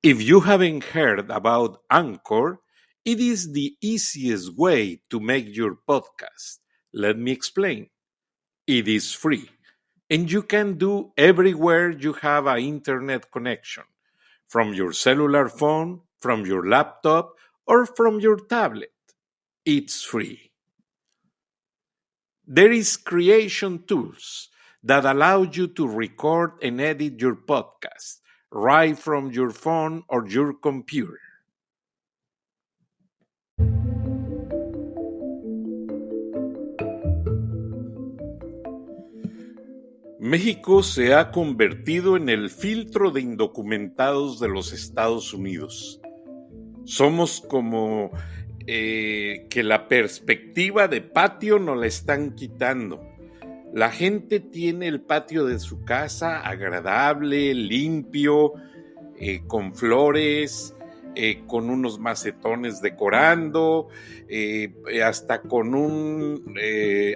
If you haven't heard about Anchor, it is the easiest way to make your podcast. Let me explain. It is free, and you can do everywhere you have an internet connection, from your cellular phone, from your laptop, or from your tablet. It's free. There is creation tools that allow you to record and edit your podcast right from your phone or your computer. México se ha convertido en el filtro de indocumentados de los Estados Unidos. Somos como que la perspectiva de patio nos la están quitando. La gente tiene el patio de su casa agradable, limpio, con flores, con unos macetones decorando, hasta con un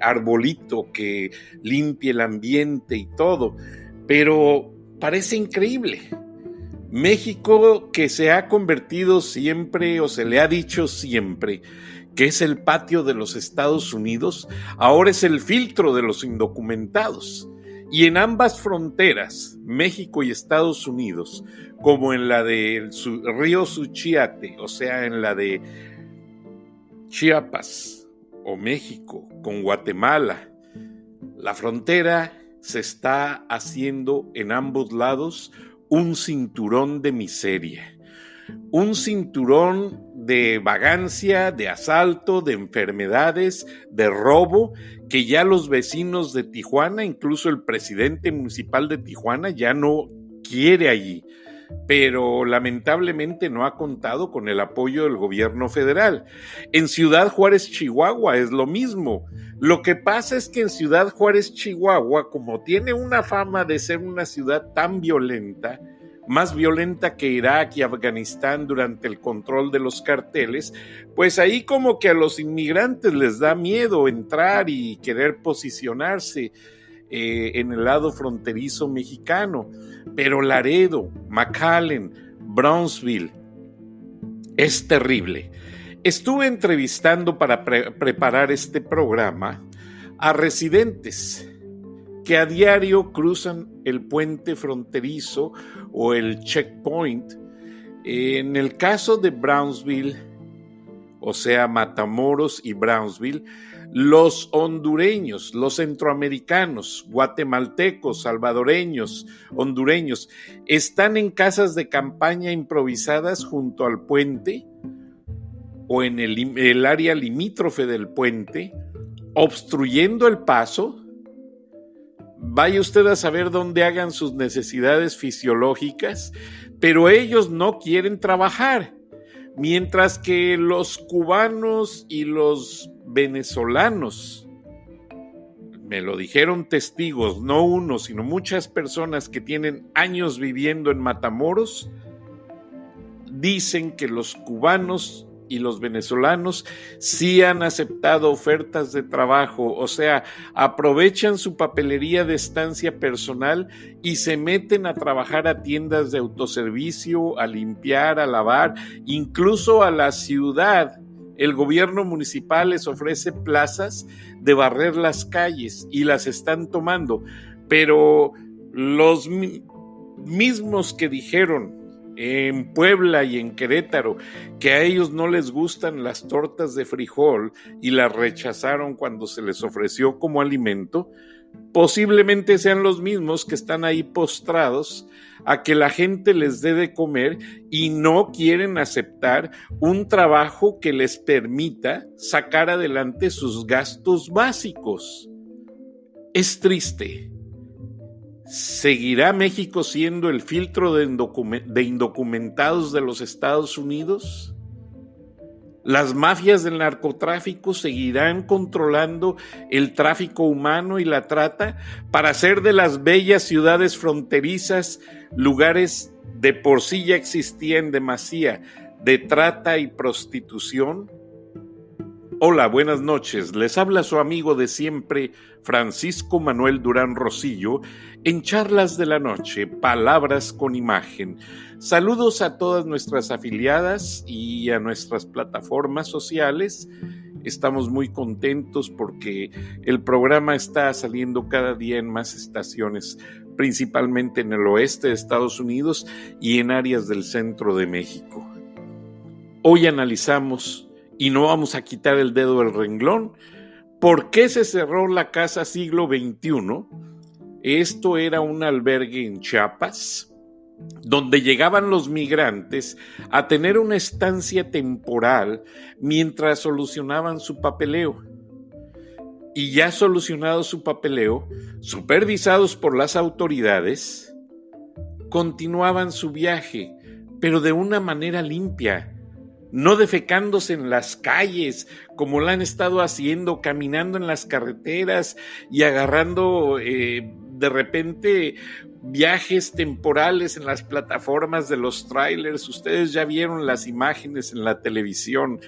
arbolito que limpie el ambiente y todo. Pero parece increíble. México, que se ha convertido siempre, o se le ha dicho siempre, que es el patio de los Estados Unidos, ahora es el filtro de los indocumentados. Y en ambas fronteras, México y Estados Unidos, como en la del río Suchiate, o sea, en la de Chiapas o México con Guatemala, la frontera se está haciendo en ambos lados un cinturón de miseria, un cinturón de vagancia, de asalto, de enfermedades, de robo, que ya los vecinos de Tijuana, incluso el presidente municipal de Tijuana, ya no quiere allí, pero lamentablemente no ha contado con el apoyo del gobierno federal. En Ciudad Juárez, Chihuahua, es lo mismo. Lo que pasa es que en Ciudad Juárez, Chihuahua, como tiene una fama de ser una ciudad tan violenta, más violenta que Irak y Afganistán durante el control de los carteles, pues ahí como que a los inmigrantes les da miedo entrar y querer posicionarse en el lado fronterizo mexicano. Pero Laredo, McAllen, Brownsville, es terrible. Estuve entrevistando para preparar este programa a residentes que a diario cruzan el puente fronterizo o el checkpoint. En el caso de Brownsville, o sea, Matamoros y Brownsville, los hondureños, los centroamericanos, guatemaltecos, salvadoreños, hondureños, están en casas de campaña improvisadas junto al puente o en el área limítrofe del puente, obstruyendo el paso. Vaya usted a saber dónde hagan sus necesidades fisiológicas, pero ellos no quieren trabajar, mientras que los cubanos y los venezolanos, me lo dijeron testigos, no uno, sino muchas personas que tienen años viviendo en Matamoros, dicen que los cubanos y los venezolanos sí han aceptado ofertas de trabajo, o sea, aprovechan su papelería de estancia personal y se meten a trabajar a tiendas de autoservicio, a limpiar, a lavar, incluso a la ciudad. El gobierno municipal les ofrece plazas de barrer las calles y las están tomando, pero los mismos que dijeron en Puebla y en Querétaro que a ellos no les gustan las tortas de frijol y las rechazaron cuando se les ofreció como alimento, posiblemente sean los mismos que están ahí postrados a que la gente les dé de comer y no quieren aceptar un trabajo que les permita sacar adelante sus gastos básicos. Es triste. ¿Seguirá México siendo el filtro de indocumentados de los Estados Unidos? ¿Las mafias del narcotráfico seguirán controlando el tráfico humano y la trata para hacer de las bellas ciudades fronterizas lugares de por sí ya existían demasía de trata y prostitución? Hola, buenas noches. Les habla su amigo de siempre, Francisco Manuel Durán Rosillo, en Charlas de la Noche, Palabras con Imagen. Saludos a todas nuestras afiliadas y a nuestras plataformas sociales. Estamos muy contentos porque el programa está saliendo cada día en más estaciones, principalmente en el oeste de Estados Unidos y en áreas del centro de México. Hoy analizamos, y no vamos a quitar el dedo del renglón, ¿por qué se cerró la Casa Siglo XXI? Esto era un albergue en Chiapas, donde llegaban los migrantes a tener una estancia temporal mientras solucionaban su papeleo. Y ya solucionado su papeleo, supervisados por las autoridades, continuaban su viaje, pero de una manera limpia, no defecándose en las calles como lo han estado haciendo, caminando en las carreteras y agarrando de repente viajes temporales en las plataformas de los trailers. Ustedes ya vieron las imágenes en la televisión.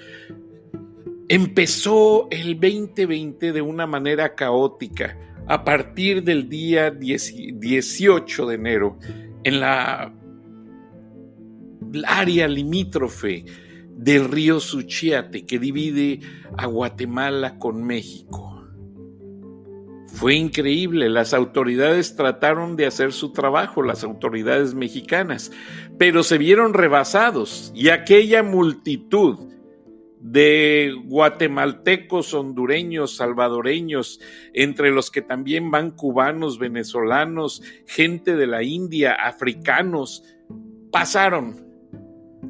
Empezó el 2020 de una manera caótica a partir del día 18 de enero en la área limítrofe del río Suchiate que divide a Guatemala con México. Fue increíble, las autoridades trataron de hacer su trabajo, las autoridades mexicanas, pero se vieron rebasados y aquella multitud de guatemaltecos, hondureños, salvadoreños, entre los que también van cubanos, venezolanos, gente de la India, africanos, pasaron.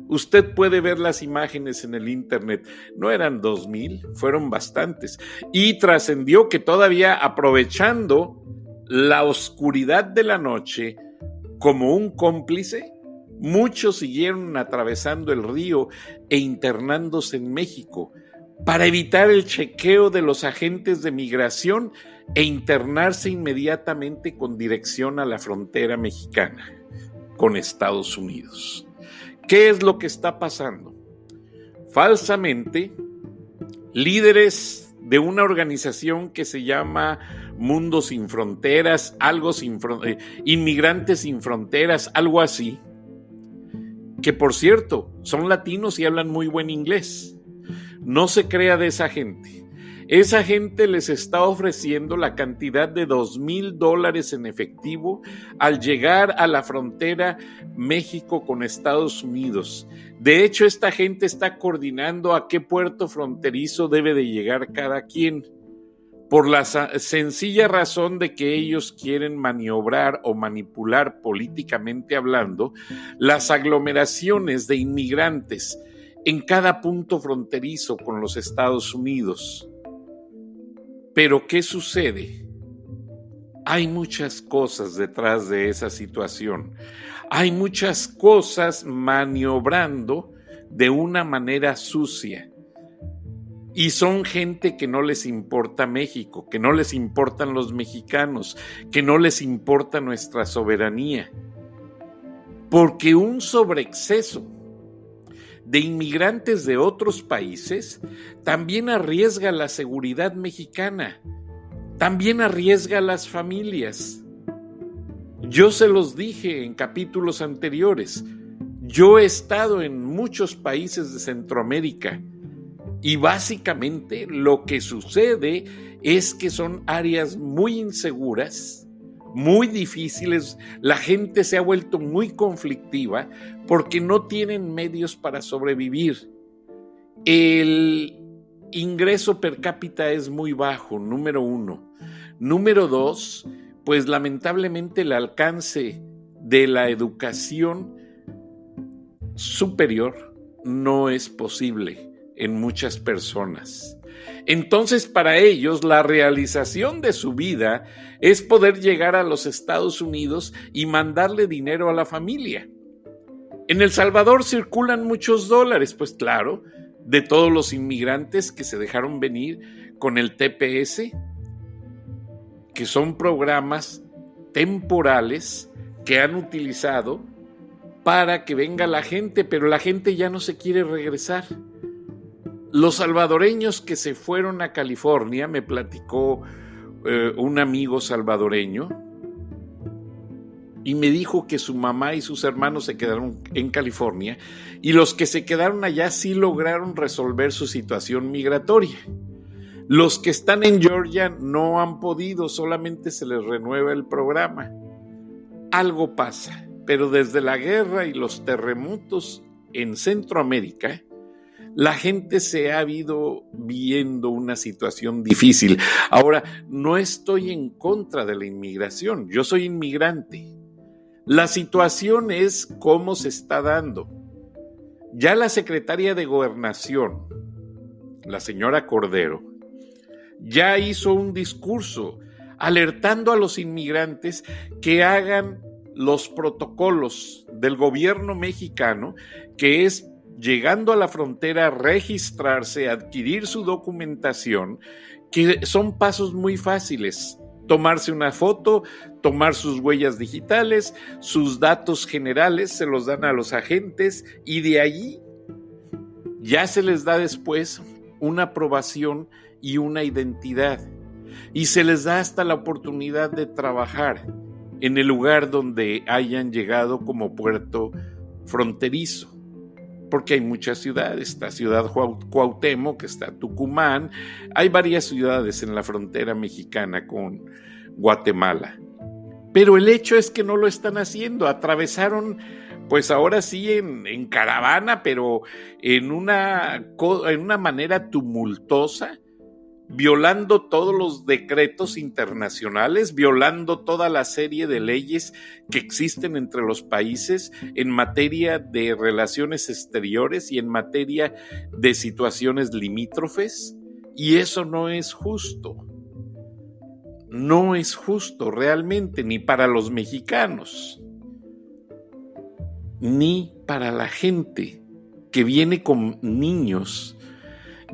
Usted puede ver las imágenes en el internet, no eran 2,000, fueron bastantes, y trascendió que todavía aprovechando la oscuridad de la noche como un cómplice, muchos siguieron atravesando el río e internándose en México para evitar el chequeo de los agentes de migración e internarse inmediatamente con dirección a la frontera mexicana con Estados Unidos. ¿Qué es lo que está pasando? Falsamente, líderes de una organización que se llama Mundo Sin Fronteras, Inmigrantes Sin Fronteras, algo así, que por cierto, son latinos y hablan muy buen inglés. No se crea de esa gente. Esa gente les está ofreciendo la cantidad de $2,000 en efectivo al llegar a la frontera México con Estados Unidos. De hecho, esta gente está coordinando a qué puerto fronterizo debe de llegar cada quien, por la sencilla razón de que ellos quieren maniobrar o manipular políticamente hablando las aglomeraciones de inmigrantes en cada punto fronterizo con los Estados Unidos. Pero ¿qué sucede? Hay muchas cosas detrás de esa situación. Hay muchas cosas maniobrando de una manera sucia. Y son gente que no les importa México, que no les importan los mexicanos, que no les importa nuestra soberanía. Porque un sobreexceso de inmigrantes de otros países también arriesga la seguridad mexicana, también arriesga a las familias. Yo se los dije en capítulos anteriores, yo he estado en muchos países de Centroamérica y básicamente lo que sucede es que son áreas muy inseguras, muy difíciles, la gente se ha vuelto muy conflictiva porque no tienen medios para sobrevivir. El ingreso per cápita es muy bajo, número 1. Número 2, pues lamentablemente el alcance de la educación superior no es posible en muchas personas. Entonces, para ellos, la realización de su vida es poder llegar a los Estados Unidos y mandarle dinero a la familia. En El Salvador circulan muchos dólares, pues claro, de todos los inmigrantes que se dejaron venir con el TPS, que son programas temporales que han utilizado para que venga la gente, pero la gente ya no se quiere regresar. Los salvadoreños que se fueron a California, me platicó un amigo salvadoreño, y me dijo que su mamá y sus hermanos se quedaron en California, y los que se quedaron allá sí lograron resolver su situación migratoria. Los que están en Georgia no han podido, solamente se les renueva el programa. Algo pasa, pero desde la guerra y los terremotos en Centroamérica, la gente se ha ido viendo una situación difícil. Ahora, no estoy en contra de la inmigración, yo soy inmigrante. La situación es cómo se está dando. Ya la secretaria de Gobernación, la señora Cordero, ya hizo un discurso alertando a los inmigrantes que hagan los protocolos del gobierno mexicano, que es llegando a la frontera, registrarse, adquirir su documentación, que son pasos muy fáciles. Tomarse una foto, tomar sus huellas digitales, sus datos generales, se los dan a los agentes y de allí ya se les da después una aprobación y una identidad. Y se les da hasta la oportunidad de trabajar en el lugar donde hayan llegado como puerto fronterizo. Porque hay muchas ciudades, está Ciudad Cuauhtémoc, está Tucumán, hay varias ciudades en la frontera mexicana con Guatemala. Pero el hecho es que no lo están haciendo, atravesaron, pues ahora sí en caravana, pero en una manera tumultuosa, violando todos los decretos internacionales, violando toda la serie de leyes que existen entre los países en materia de relaciones exteriores y en materia de situaciones limítrofes, y eso no es justo. No es justo realmente, ni para los mexicanos, ni para la gente que viene con niños.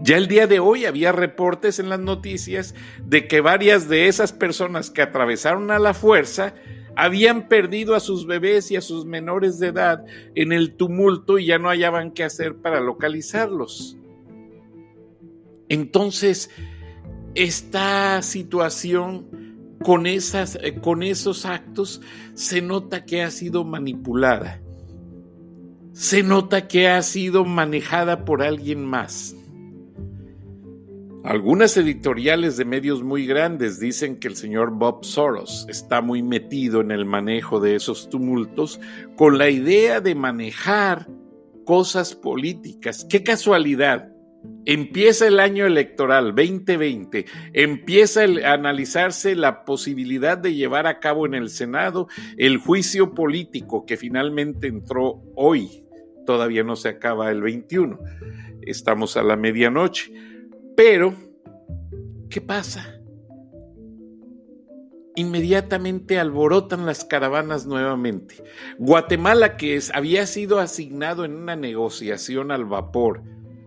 Ya el día de hoy había reportes en las noticias de que varias de esas personas que atravesaron a la fuerza habían perdido a sus bebés y a sus menores de edad en el tumulto y ya no hallaban qué hacer para localizarlos. Entonces, esta situación con esos actos se nota que ha sido manipulada, se nota que ha sido manejada por alguien más. Algunas editoriales de medios muy grandes dicen que el señor Bob Soros está muy metido en el manejo de esos tumultos con la idea de manejar cosas políticas. ¡Qué casualidad! Empieza el año electoral 2020, empieza a analizarse la posibilidad de llevar a cabo en el Senado el juicio político que finalmente entró hoy. Todavía no se acaba el 21, estamos a la medianoche. Pero, ¿qué pasa? Inmediatamente alborotan las caravanas nuevamente. Guatemala, que había sido asignado en una negociación al vapor,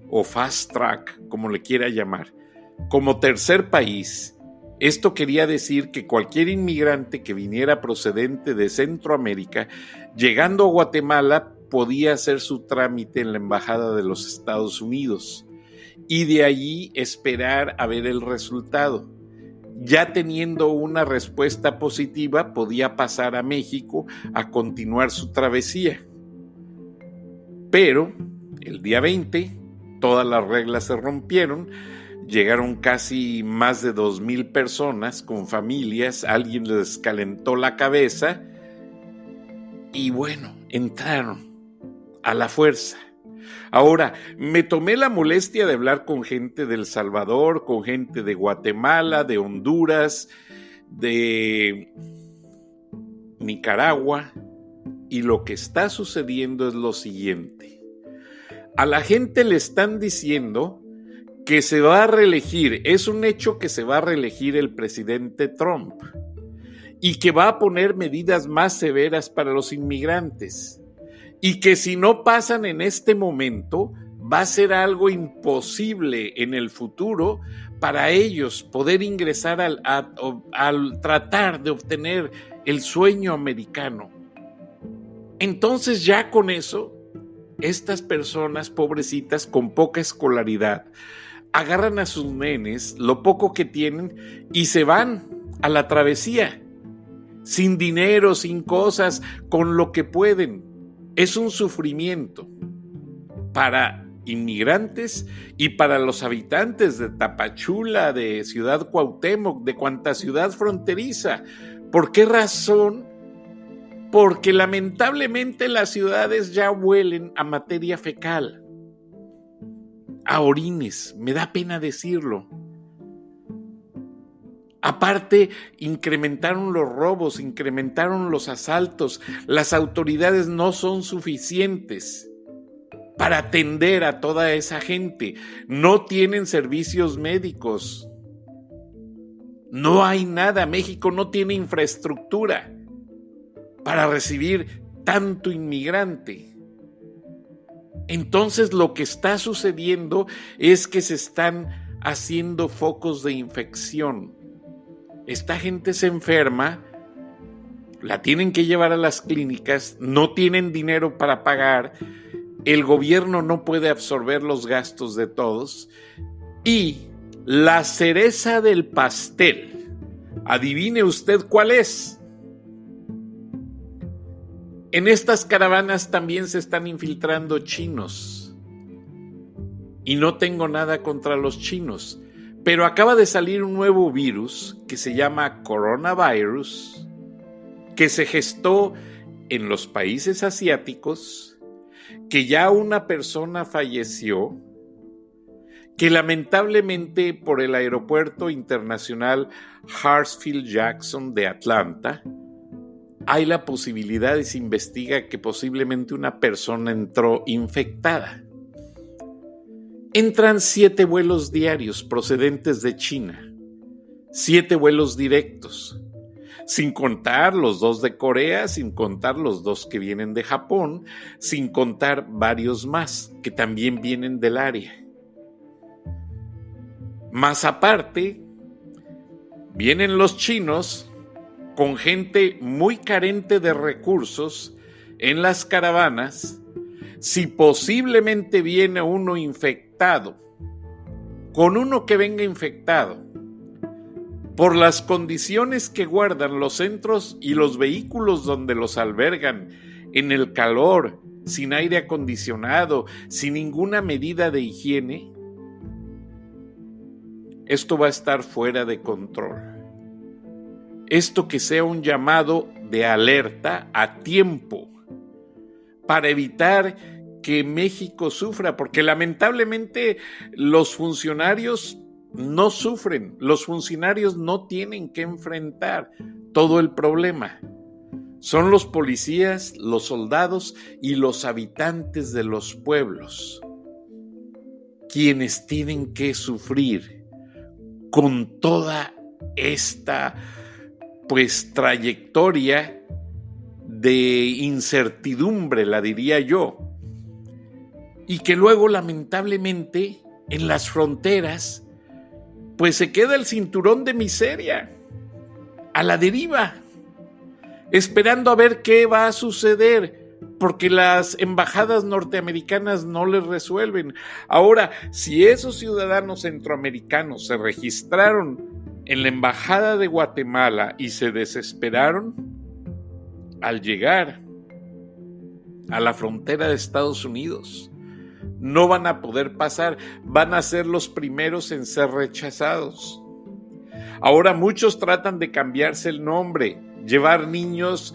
o fast track, como le quiera llamar, como tercer país. Esto quería decir que cualquier inmigrante que viniera procedente de Centroamérica, llegando a Guatemala, podía hacer su trámite en la Embajada de los Estados Unidos y de allí esperar a ver el resultado. Ya teniendo una respuesta positiva, podía pasar a México a continuar su travesía. Pero el día 20, todas las reglas se rompieron, llegaron casi más de 2,000 personas con familias, alguien les calentó la cabeza y bueno, entraron a la fuerza. Ahora, me tomé la molestia de hablar con gente de El Salvador, con gente de Guatemala, de Honduras, de Nicaragua, y lo que está sucediendo es lo siguiente. A la gente le están diciendo que se va a reelegir, es un hecho que se va a reelegir el presidente Trump y que va a poner medidas más severas para los inmigrantes. Y que si no pasan en este momento, va a ser algo imposible en el futuro para ellos poder ingresar al tratar de obtener el sueño americano. Entonces ya con eso, estas personas pobrecitas con poca escolaridad agarran a sus nenes, lo poco que tienen, y se van a la travesía, sin dinero, sin cosas, con lo que pueden. Es un sufrimiento para inmigrantes y para los habitantes de Tapachula, de Ciudad Cuauhtémoc, de cuanta ciudad fronteriza. ¿Por qué razón? Porque lamentablemente las ciudades ya huelen a materia fecal, a orines, me da pena decirlo. Aparte, incrementaron los robos, incrementaron los asaltos, las autoridades no son suficientes para atender a toda esa gente, no tienen servicios médicos, no hay nada, México no tiene infraestructura para recibir tanto inmigrante. Entonces lo que está sucediendo es que se están haciendo focos de infección. Esta gente se enferma, la tienen que llevar a las clínicas, no tienen dinero para pagar, el gobierno no puede absorber los gastos de todos y la cereza del pastel, adivine usted cuál es. En estas caravanas también se están infiltrando chinos. Y no tengo nada contra los chinos, pero acaba de salir un nuevo virus que se llama coronavirus, que se gestó en los países asiáticos, que ya una persona falleció, que lamentablemente por el aeropuerto internacional Hartsfield-Jackson de Atlanta, hay la posibilidad y se investiga que posiblemente una persona entró infectada. Entran 7 vuelos diarios procedentes de China, 7 vuelos directos, sin contar los 2 de Corea, sin contar los 2 que vienen de Japón, sin contar varios más que también vienen del área. Más aparte, vienen los chinos con gente muy carente de recursos en las caravanas. Si posiblemente viene uno infectado, con uno que venga infectado, por las condiciones que guardan los centros y los vehículos donde los albergan, en el calor, sin aire acondicionado, sin ninguna medida de higiene, esto va a estar fuera de control. Esto que sea un llamado de alerta a tiempo para evitar que México sufra, porque lamentablemente los funcionarios no sufren, los funcionarios no tienen que enfrentar todo el problema. Son los policías, los soldados y los habitantes de los pueblos quienes tienen que sufrir con toda esta trayectoria de incertidumbre, la diría yo, y que luego lamentablemente en las fronteras pues se queda el cinturón de miseria a la deriva, esperando a ver qué va a suceder, porque las embajadas norteamericanas no les resuelven. Ahora, si esos ciudadanos centroamericanos se registraron en la embajada de Guatemala y se desesperaron, al llegar a la frontera de Estados Unidos, no van a poder pasar, van a ser los primeros en ser rechazados. Ahora muchos tratan de cambiarse el nombre, llevar niños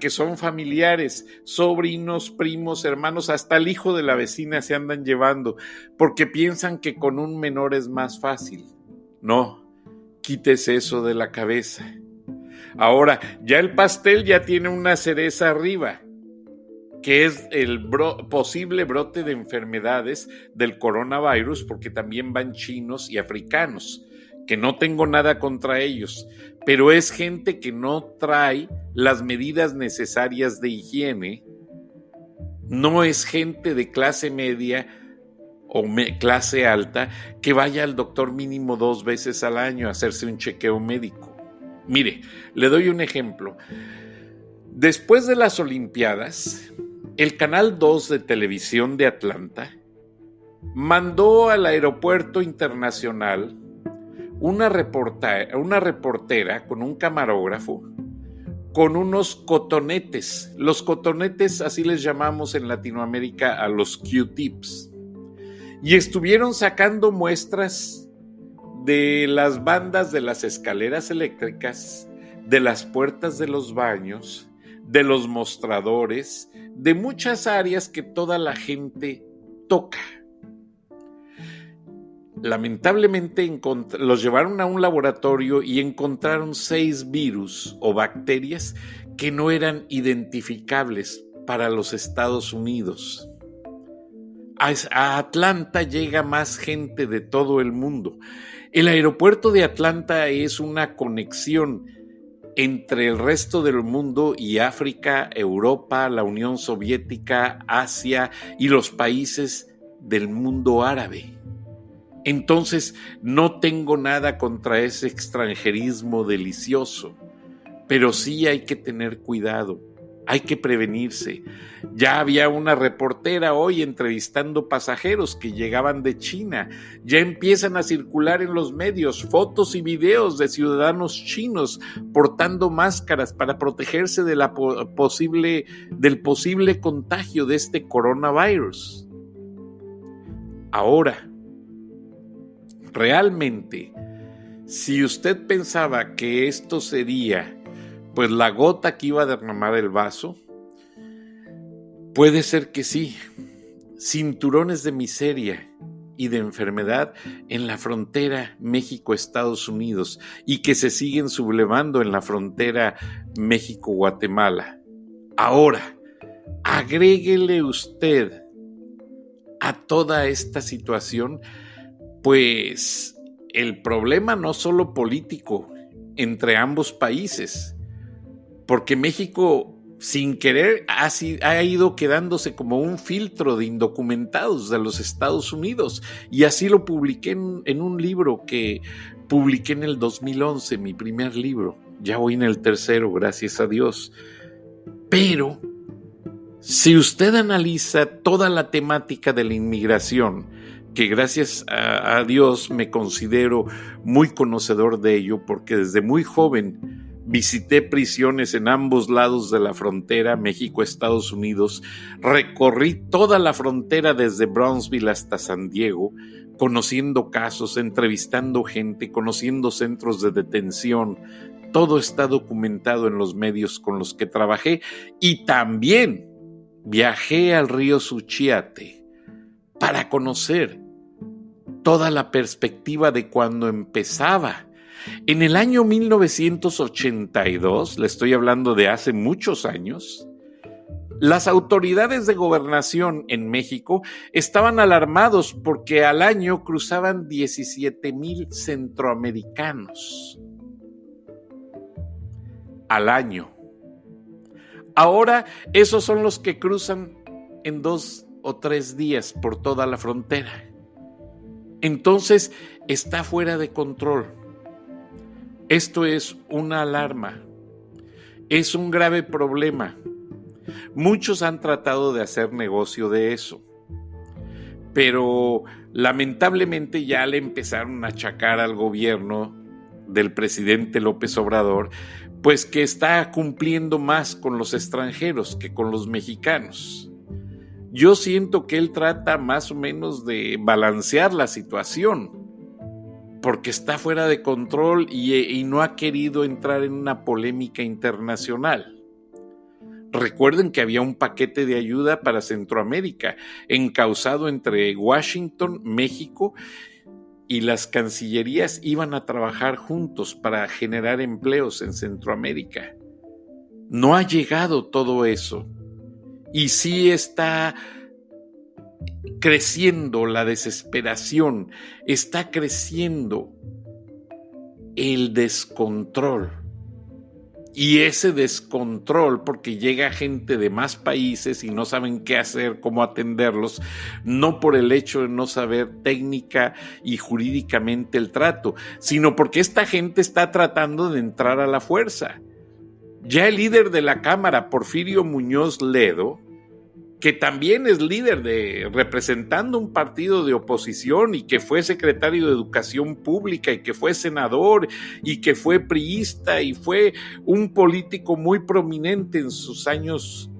que son familiares, sobrinos, primos, hermanos, hasta el hijo de la vecina se andan llevando, porque piensan que con un menor es más fácil. No, quítese eso de la cabeza. Ahora, ya el pastel ya tiene una cereza arriba, que es el posible brote de enfermedades del coronavirus, porque también van chinos y africanos, que no tengo nada contra ellos, pero es gente que no trae las medidas necesarias de higiene, no es gente de clase media o clase alta que vaya al doctor mínimo 2 veces al año a hacerse un chequeo médico. Mire, le doy un ejemplo. Después de las Olimpiadas, El Canal 2 de Televisión de Atlanta mandó al aeropuerto internacional una reportera con un camarógrafo con unos cotonetes. Los cotonetes, así les llamamos en Latinoamérica a los Q-tips. Y estuvieron sacando muestras de las bandas de las escaleras eléctricas, de las puertas de los baños, de los mostradores, de muchas áreas que toda la gente toca. Lamentablemente los llevaron a un laboratorio y encontraron 6 virus o bacterias que no eran identificables para los Estados Unidos. A Atlanta llega más gente de todo el mundo. El aeropuerto de Atlanta es una conexión entre el resto del mundo y África, Europa, la Unión Soviética, Asia y los países del mundo árabe. Entonces, no tengo nada contra ese extranjerismo delicioso, pero sí hay que tener cuidado, hay que prevenirse. Ya había una reportera hoy entrevistando pasajeros que llegaban de China. Ya empiezan a circular en los medios fotos y videos de ciudadanos chinos portando máscaras para protegerse de del posible contagio de este coronavirus. Ahora, realmente, si usted pensaba que esto sería pues la gota que iba a derramar el vaso, puede ser que sí. Cinturones de miseria y de enfermedad en la frontera México-Estados Unidos y que se siguen sublevando en la frontera México-Guatemala. Ahora, agréguele usted a toda esta situación pues el problema no solo político entre ambos países, porque México sin querer ha ido quedándose como un filtro de indocumentados de los Estados Unidos, y así lo publiqué en un libro que publiqué en el 2011, mi primer libro. Ya voy en el tercero, gracias a Dios. Pero si usted analiza toda la temática de la inmigración, que gracias a Dios me considero muy conocedor de ello, porque desde muy joven visité prisiones en ambos lados de la frontera, México-Estados Unidos, recorrí toda la frontera desde Brownsville hasta San Diego, conociendo casos, entrevistando gente, conociendo centros de detención. Todo está documentado en los medios con los que trabajé, y también viajé al río Suchiate para conocer toda la perspectiva de cuando empezaba. En el año 1982, le estoy hablando de hace muchos años, las autoridades de gobernación en México estaban alarmados porque al año cruzaban 17,000 centroamericanos. Al año. Ahora, esos son los que cruzan en 2 o 3 días por toda la frontera. Entonces, está fuera de control. Esto es una alarma. Es un grave problema. Muchos han tratado de hacer negocio de eso, pero lamentablemente ya le empezaron a achacar al gobierno del presidente López Obrador, pues que está cumpliendo más con los extranjeros que con los mexicanos. Yo siento que él trata más o menos de balancear la situación, porque está fuera de control y no ha querido entrar en una polémica internacional. Recuerden que había un paquete de ayuda para Centroamérica, encauzado entre Washington, México, y las cancillerías iban a trabajar juntos para generar empleos en Centroamérica. No ha llegado todo eso. Y sí está creciendo la desesperación, está creciendo el descontrol. Y ese descontrol, porque llega gente de más países y no saben qué hacer, cómo atenderlos, no por el hecho de no saber técnica y jurídicamente el trato, sino porque esta gente está tratando de entrar a la fuerza. Ya el líder de la Cámara, Porfirio Muñoz Ledo, que también es líder representando un partido de oposición y que fue secretario de Educación Pública y que fue senador y que fue priista y fue un político muy prominente en sus años,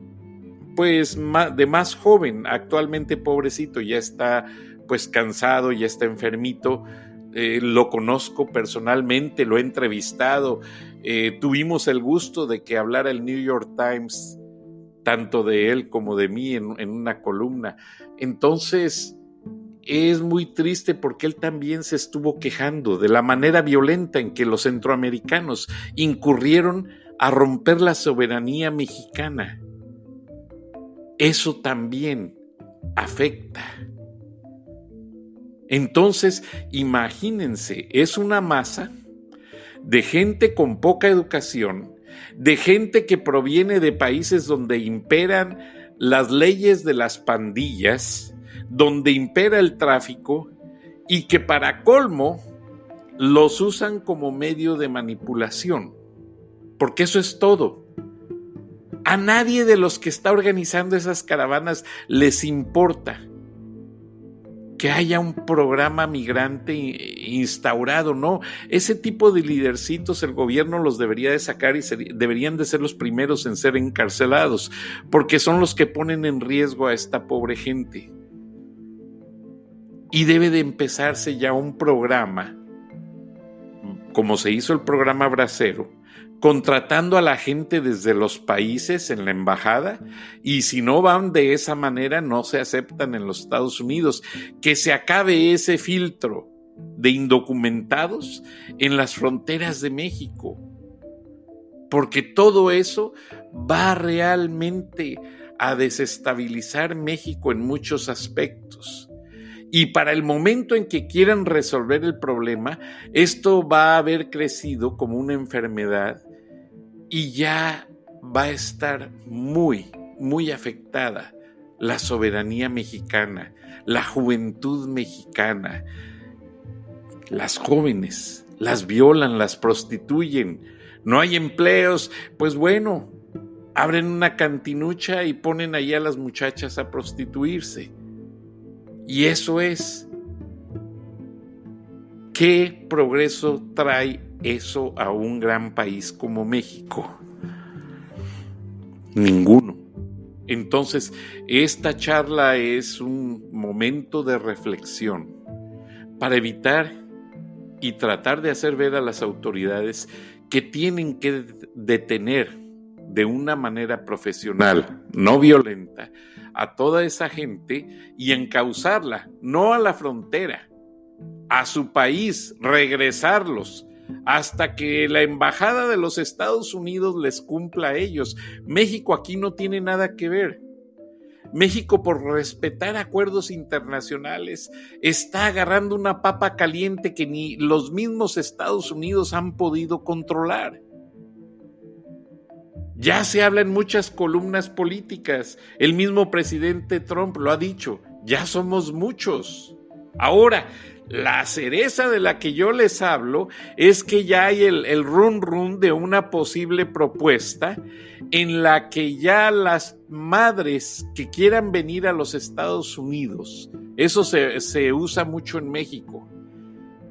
pues de más joven. Actualmente, pobrecito, ya está pues cansado, ya está enfermito. Lo conozco personalmente, lo he entrevistado, tuvimos el gusto de que hablara el New York Times tanto de él como de mí en una columna. Entonces es muy triste porque él también se estuvo quejando de la manera violenta en que los centroamericanos incurrieron a romper la soberanía mexicana. Eso también afecta. Entonces, imagínense, es una masa de gente con poca educación, de gente que proviene de países donde imperan las leyes de las pandillas, donde impera el tráfico y que para colmo los usan como medio de manipulación, porque eso es todo. A nadie de los que está organizando esas caravanas les importa que haya un programa migrante instaurado, ¿no? Ese tipo de lidercitos el gobierno los debería de sacar y deberían de ser los primeros en ser encarcelados, porque son los que ponen en riesgo a esta pobre gente. Y debe de empezarse ya un programa, como se hizo el programa Bracero, contratando a la gente desde los países en la embajada, y si no van de esa manera no se aceptan en los Estados Unidos. Que se acabe ese filtro de indocumentados en las fronteras de México, porque todo eso va realmente a desestabilizar México en muchos aspectos. Y para el momento en que quieran resolver el problema, esto va a haber crecido como una enfermedad y ya va a estar muy, muy afectada la soberanía mexicana, la juventud mexicana. Las jóvenes las violan, las prostituyen, no hay empleos, pues bueno, abren una cantinucha y ponen ahí a las muchachas a prostituirse. Y eso es. ¿Qué progreso trae eso a un gran país como México? Ninguno. Entonces, esta charla es un momento de reflexión para evitar y tratar de hacer ver a las autoridades que tienen que detener de una manera profesional, no violenta, a toda esa gente y encauzarla, no a la frontera, a su país, regresarlos hasta que la embajada de los Estados Unidos les cumpla a ellos. México aquí no tiene nada que ver. México, por respetar acuerdos internacionales, está agarrando una papa caliente que ni los mismos Estados Unidos han podido controlar. Ya se habla en muchas columnas políticas. El mismo presidente Trump lo ha dicho. Ya somos muchos. Ahora, la cereza de la que yo les hablo es que ya hay el run de una posible propuesta en la que ya las madres que quieran venir a los Estados Unidos, eso se usa mucho en México,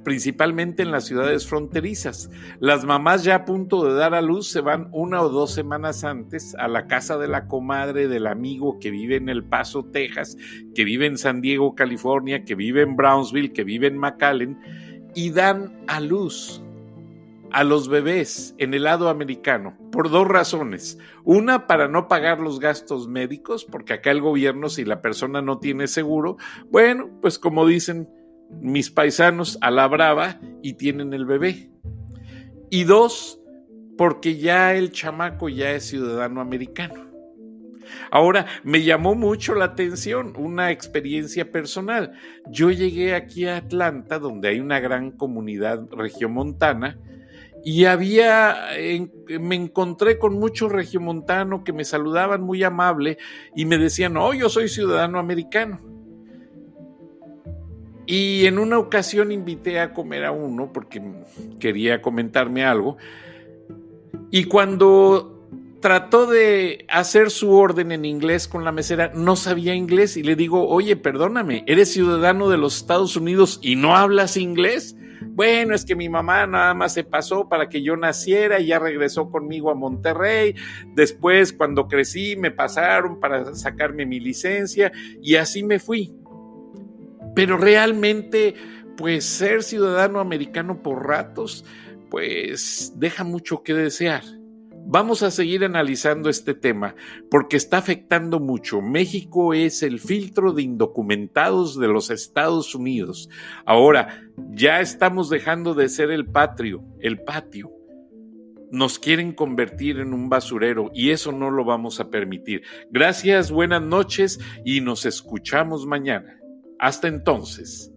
principalmente en las ciudades fronterizas. Las mamás ya a punto de dar a luz se van 1 o 2 semanas antes a la casa de la comadre del amigo que vive en El Paso, Texas, que vive en San Diego, California, que vive en Brownsville, que vive en McAllen, y dan a luz a los bebés en el lado americano por 2 razones. Una, para no pagar los gastos médicos, porque acá el gobierno, si la persona no tiene seguro, bueno, pues como dicen mis paisanos, a la brava, y tienen el bebé. Y 2, porque ya el chamaco ya es ciudadano americano. Ahora, me llamó mucho la atención una experiencia personal. Yo llegué aquí a Atlanta, donde hay una gran comunidad regiomontana, y me encontré con muchos regiomontanos que me saludaban muy amable y me decían, oh, yo soy ciudadano americano. Y en una ocasión invité a comer a uno porque quería comentarme algo. Y cuando trató de hacer su orden en inglés con la mesera, no sabía inglés y le digo, oye, perdóname, ¿eres ciudadano de los Estados Unidos y no hablas inglés? Bueno, es que mi mamá nada más se pasó para que yo naciera y ya regresó conmigo a Monterrey. Después, cuando crecí, me pasaron para sacarme mi licencia y así me fui. Pero realmente, pues ser ciudadano americano por ratos, pues deja mucho que desear. Vamos a seguir analizando este tema porque está afectando mucho. México es el filtro de indocumentados de los Estados Unidos. Ahora, ya estamos dejando de ser el patio. Nos quieren convertir en un basurero y eso no lo vamos a permitir. Gracias, buenas noches y nos escuchamos mañana. Hasta entonces.